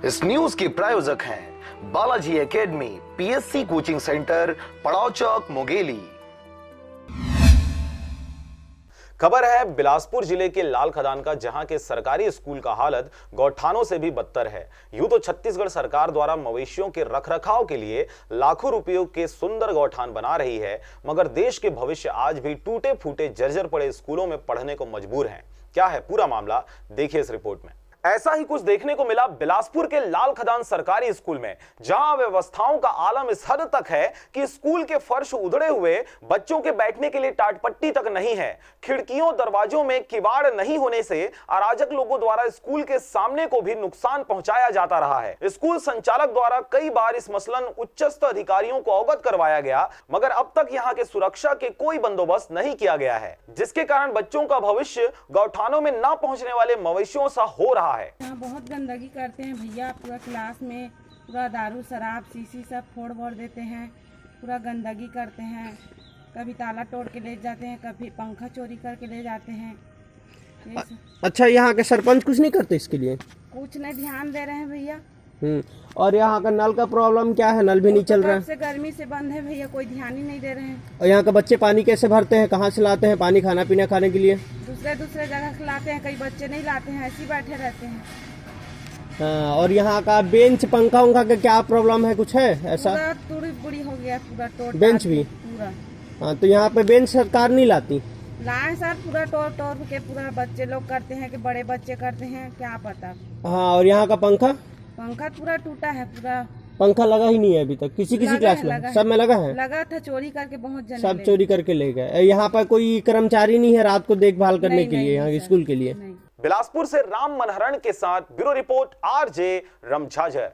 इस न्यूज के प्रायोजक हैं Balaji academy, PSC coaching centre, पड़ाव चौक, मुंगेली। खबर है बिलासपुर जिले के लाल खदान का, जहां के सरकारी स्कूल का हालत गौठानों से भी बदतर है। यूं तो छत्तीसगढ़ सरकार द्वारा मवेशियों के रखरखाव के लिए लाखों रुपयों के सुंदर गौठान बना रही है, मगर देश के भविष्य आज भी टूटे फूटे जर्जर पड़े स्कूलों में पढ़ने को मजबूर हैं। क्या है पूरा मामला, देखिए इस रिपोर्ट में। ऐसा ही कुछ देखने को मिला बिलासपुर के लाल खदान सरकारी स्कूल में, जहां व्यवस्थाओं का आलम इस हद तक है कि स्कूल के फर्श उधड़े हुए, बच्चों के बैठने के लिए टाटपट्टी तक नहीं है, खिड़कियों दरवाजों में किवाड़ नहीं होने से अराजक लोगों द्वारा स्कूल के सामने को भी नुकसान पहुंचाया जाता रहा है। स्कूल संचालक द्वारा कई बार इस मसलन उच्चस्थ अधिकारियों को अवगत करवाया गया, मगर अब तक यहाँ के सुरक्षा के कोई बंदोबस्त नहीं किया गया है, जिसके कारण बच्चों का भविष्य गौठानों में न पहुंचने वाले मवेशियों सा हो रहा है। यहाँ बहुत गंदगी करते हैं भैया, पूरा क्लास में पूरा दारू शराब शीशी सब फोड़ फोड़ देते हैं, पूरा गंदगी करते हैं। कभी ताला तोड़ के ले जाते हैं, कभी पंखा चोरी करके ले जाते हैं। अच्छा, यहाँ के सरपंच कुछ नहीं करते इसके लिए? कुछ नहीं ध्यान दे रहे हैं भैया। और यहाँ का नल का प्रॉब्लम क्या है? नल भी नहीं चल रहा है, से गर्मी से बंद है भैया, कोई ध्यान ही नहीं दे रहे हैं। और यहाँ के बच्चे पानी कैसे भरते हैं, कहाँ से लाते हैं पानी खाना पीना खाने के लिए? दूसरे जगह खिलाते हैं, कई बच्चे नहीं लाते हैं, ऐसे ही बैठे रहते हैं। हाँ, और यहाँ का बेंच पंखा उंखा का क्या प्रॉब्लम है, कुछ है ऐसा? पूरा टूटी फूटी हो गया, पूरा तोड़ बेंच भी पूरा। हाँ, तो यहाँ पे बेंच सरकार नहीं लाती? लाए सर, पूरा तोड़ के पूरा बच्चे लोग करते हैं कि बड़े बच्चे करते हैं, क्या पता। हाँ, और यहाँ का पंखा पूरा टूटा है, पूरा पंखा लगा ही नहीं है अभी तक किसी क्लास में। सब में लगा है? लगा था, चोरी करके बहुत जने सब चोरी करके ले गए। यहाँ पर कोई कर्मचारी नहीं है रात को देखभाल करने के लिए, यहाँ स्कूल के लिए? बिलासपुर से राम मनहरण के साथ ब्यूरो रिपोर्ट, आरजे रमझाझर।